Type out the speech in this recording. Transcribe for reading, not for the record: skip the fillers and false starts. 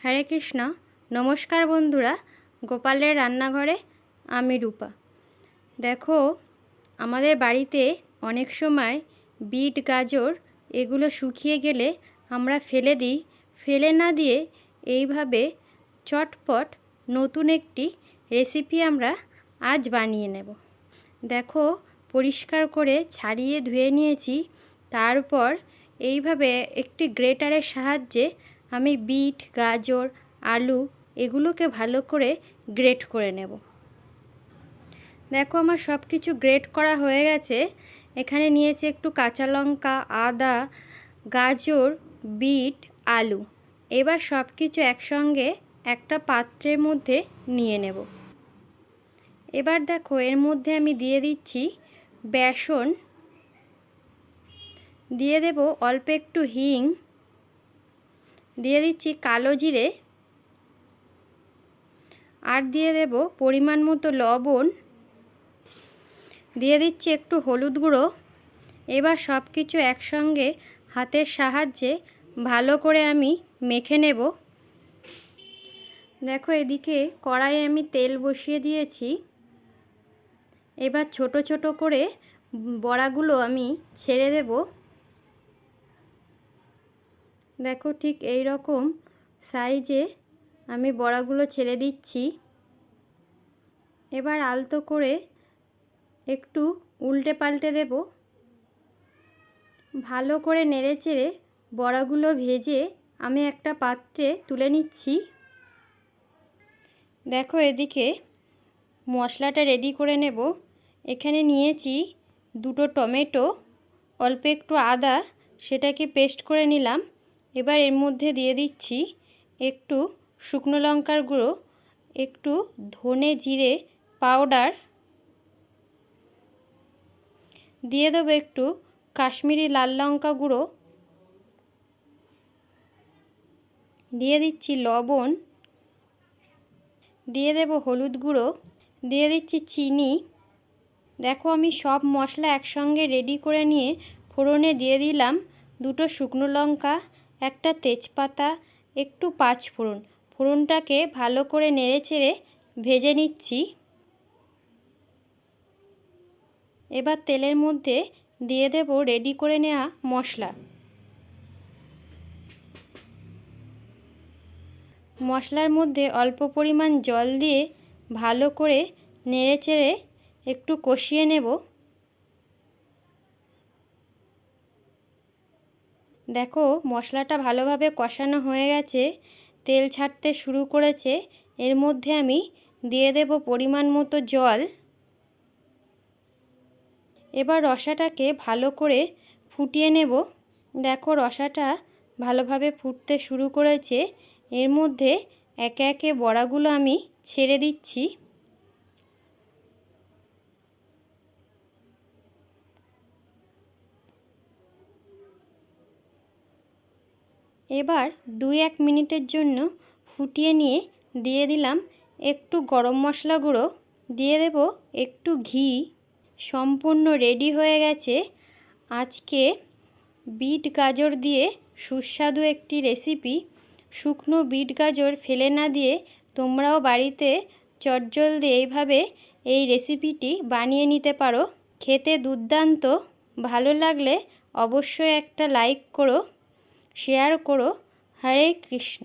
হরে কৃষ্ণ। নমস্কার বন্ধুরা, গোপালের রান্নাঘরে আমি রূপা। দেখো, আমাদের বাড়িতে অনেক সময় বিট গাজর এগুলো শুকিয়ে গেলে আমরা ফেলে দিই। ফেলে না দিয়ে এইভাবে চটপট নতুন একটি রেসিপি আমরা আজ বানিয়ে নেব। দেখো, পরিষ্কার করে ছাড়িয়ে ধুয়ে নিয়েছি। তারপর এইভাবে একটি গ্রেটারের সাহায্যে আমি বিট, গাজর, আলু এগুলোকে ভালো করে গ্রেট করে নেব। দেখো, আমার সব কিছু গ্রেট করা হয়ে গেছে। এখানে নিয়েছি একটু কাঁচা লঙ্কা, আদা, গাজর, বিট, আলু। এবার সব কিছু একসঙ্গে একটা পাত্রের মধ্যে নিয়ে নেব। এবার দেখো, এর মধ্যে আমি দিয়ে দিচ্ছি বেসন, দিয়ে দেব অল্প একটু হিং, দিয়ে দিচ্ছি কালো জিরে, আর দিয়ে দেব পরিমাণ মতো লবণ, দিয়ে দিচ্ছি একটু হলুদ গুঁড়ো। এবার সব কিছু একসঙ্গে হাতের সাহায্যে ভালো করে আমি মেখে নেব। দেখো, এদিকে কড়াইয়ে আমি তেল বসিয়ে দিয়েছি। এবার ছোট ছোট করে বড়াগুলো আমি ছেড়ে দেব। দেখো, ঠিক এই রকম সাইজে আমি বড়াগুলো ছেড়ে দিচ্ছি। এবার আলতো করে একটু উল্টে পাল্টে দেব। ভালো করে নেড়েচেড়ে বড়াগুলো ভেজে আমি একটা পাত্রে তুলে নিচ্ছি। দেখো, এদিকে মশলাটা রেডি করে নেব। এখানে নিয়েছি দুটো টমেটো, অল্প একটু আদা, সেটাকে পেস্ট করে নিলাম। এবার এর মধ্যে দিয়ে দিচ্ছি একটু শুকনো লঙ্কার গুঁড়ো, একটু ধনে জিরে পাউডার, দিয়ে দেবো একটু কাশ্মীরি লাল লঙ্কা গুঁড়ো, দিয়ে দিচ্ছি লবণ, দিয়ে দেব হলুদ গুঁড়ো, দিয়ে দিচ্ছি চিনি। দেখো, আমি সব মশলা একসঙ্গে রেডি করে নিয়ে ফোড়নে দিয়ে দিলাম দুটো শুকনো লঙ্কা, একটা তেজপাতা, একটু পাঁচফোড়ন। ফোড়নটাকে ভালো করে নেড়েচেড়ে ভেজে নিচ্ছি। এবার তেলের মধ্যে দিয়ে দেব রেডি করে নেওয়া মশলা। মশলার মধ্যে অল্প পরিমাণ জল দিয়ে ভালো করে নেড়েচেড়ে একটু কষিয়ে নেব। দেখো, মশলাটা ভালোভাবে কষানো হয়ে গেছে, তেল ছাড়তে শুরু করেছে। এর মধ্যে আমি দিয়ে দেব পরিমাণ মতো জল। এবার রসাটাকে ভালো করে ফুটিয়ে নেব। দেখো, রসাটা ভালোভাবে ফুটতে শুরু করেছে। এর মধ্যে একে একে বড়াগুলো আমি ছেড়ে দিচ্ছি। এবার 2-1 মিনিটের জন্য ফুটিয়ে নিয়ে দিয়ে দিলাম একটু গরম মশলা গুঁড়ো, দিয়ে দেব একটু ঘি। সম্পূর্ণ রেডি হয়ে গেছে আজকে বিট গাজর দিয়ে সুস্বাদু একটি রেসিপি। শুকনো বিট গাজর ফেলে না দিয়ে তোমরাও বাড়িতে চটজলদি এইভাবে এই রেসিপিটি বানিয়ে নিতে পারো। খেতে দুর্দান্ত। ভালো লাগলে অবশ্যই একটা লাইক করো, শেয়ার করো। হরে কৃষ্ণ।